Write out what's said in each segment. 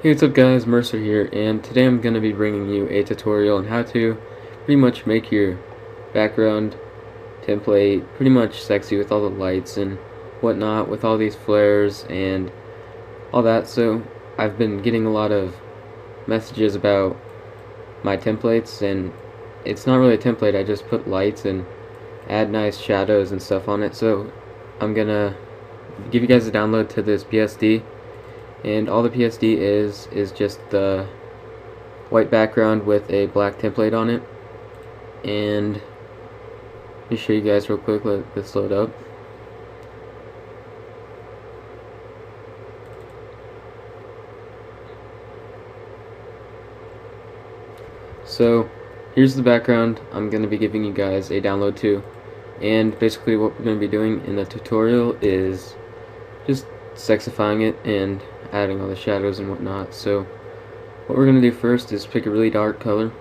Hey, what's up guys, Mercer here, and today I'm going to be bringing you a tutorial on how to pretty much make your background template pretty much sexy with all the lights and whatnot, with all these flares and all that. So I've been getting a lot of messages about my templates, and it's not really a template, I just put lights and add nice shadows and stuff on it. So I'm going to give you guys a download to this PSD. And all the PSD is just the white background with a black template on it. And let me show you guys real quick. Let this load up. So here's the background I'm going to be giving you guys a download to. And basically what we're going to be doing in the tutorial is just sexifying it and adding all the shadows and whatnot. So what we're going to do first is pick a really dark color,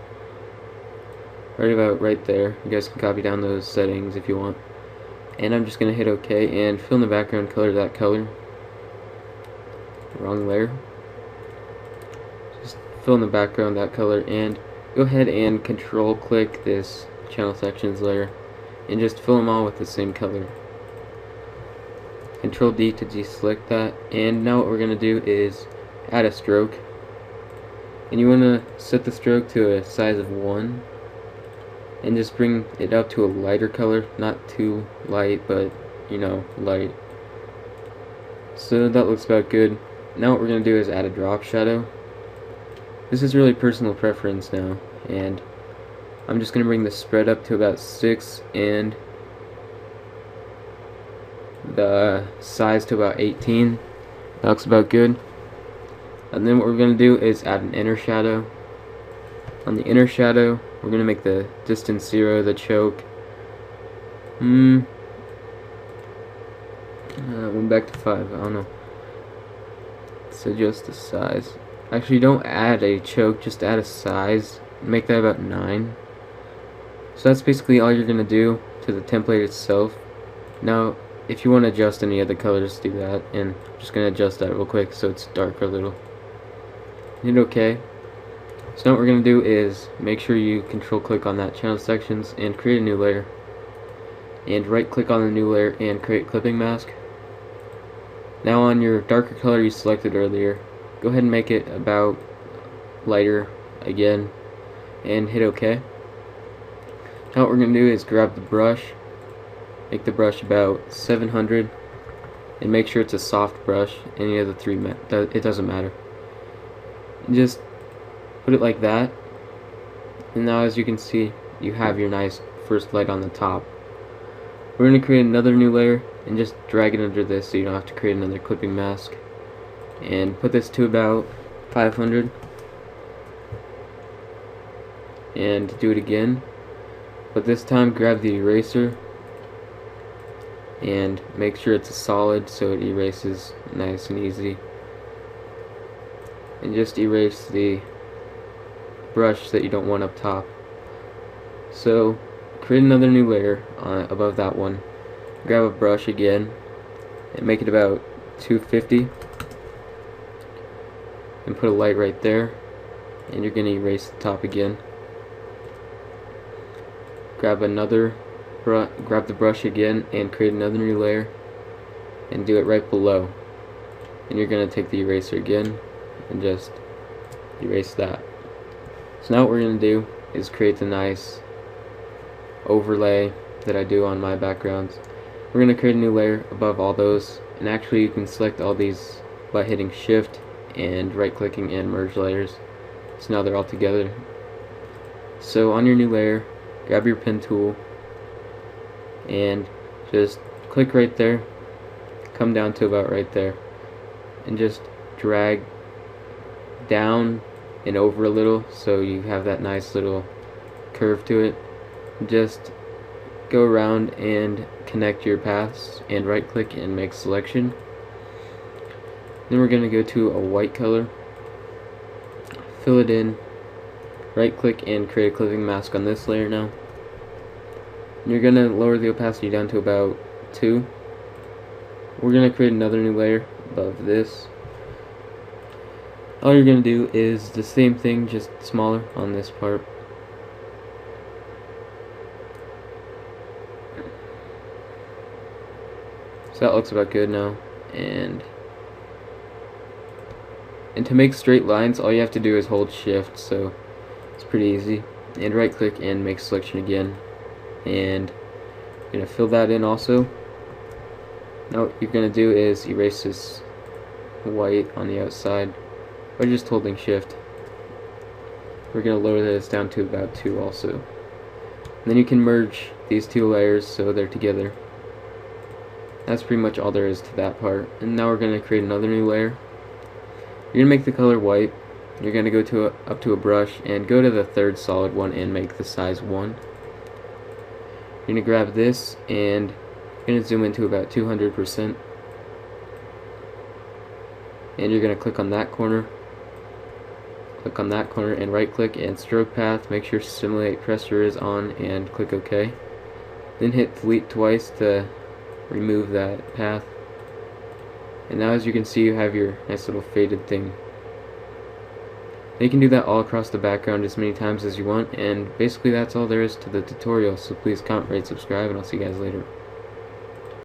right about right there. You guys can copy down those settings if you want. And I'm just going to hit OK and fill in the background color that color. Wrong layer. Just fill in the background that color and go ahead and control click this channel sections layer and just fill them all with the same color. Control D to deselect that, and now what we're going to do is add a stroke, and you want to set the stroke to a size of 1 and just bring it up to a lighter color, not too light, but you know, light. So that looks about good. Now what we're going to do is add a drop shadow. This is really personal preference now, and I'm just going to bring the spread up to about 6 and the size to about 18. That looks about good. And then what we're going to do is add an inner shadow. On the inner shadow, we're going to make the distance 0, the choke. Went back to 5, I don't know. So just the size. Actually, don't add a choke, just add a size. Make that about 9. So that's basically all you're going to do to the template itself. Now, if you want to adjust any of the colors, do that, and I'm just going to adjust that real quick so it's darker a little. Hit OK. So now what we're going to do is make sure you control click on that channel sections and create a new layer. And right click on the new layer and create clipping mask. Now on your darker color you selected earlier, go ahead and make it about lighter again and hit OK. Now what we're going to do is grab the brush. Make the brush about 700 and make sure it's a soft brush. Any of the three, it doesn't matter. And just put it like that, and now as you can see you have your nice first light on the top. We're going to create another new layer and just drag it under this so you don't have to create another clipping mask, and put this to about 500 and do it again, but this time grab the eraser and make sure it's a solid so it erases nice and easy, and just erase the brush that you don't want up top. So create another new layer above that one, grab a brush again and make it about 250 and put a light right there, and you're going to erase the top again. Grab the brush again and create another new layer and do it right below, and you're going to take the eraser again and just erase that. So now what we're going to do is create the nice overlay that I do on my backgrounds. We're going to create a new layer above all those, and actually you can select all these by hitting shift and right clicking and merge layers, so now they're all together. So on your new layer, grab your pen tool and just click right there, come down to about right there, and just drag down and over a little so you have that nice little curve to it. Just go around and connect your paths and right click and make selection. Then we're going to go to a white color, fill it in, right click and create a clipping mask on this layer now. And you're going to lower the opacity down to about 2. We're going to create another new layer above this, All you're going to do is the same thing, just smaller on this part. So that looks about good now. And to make straight lines, all you have to do is hold shift, so it's pretty easy. And right click and make selection again. And you're going to fill that in also. Now what you're going to do is erase this white on the outside by just holding shift. We're going to lower this down to about 2 also. And then you can merge these two layers so they're together. That's pretty much all there is to that part. And now we're going to create another new layer. You're going to make the color white. You're going to go up to a brush and go to the third solid one and make the size 1. You're going to grab this and you're going to zoom into about 200%. And you're going to click on that corner. Click on that corner and right click and stroke path. Make sure simulate pressure is on and click OK. Then hit delete twice to remove that path. And now as you can see, you have your nice little faded thing. And you can do that all across the background as many times as you want, and basically that's all there is to the tutorial. So please comment, rate, subscribe, and I'll see you guys later.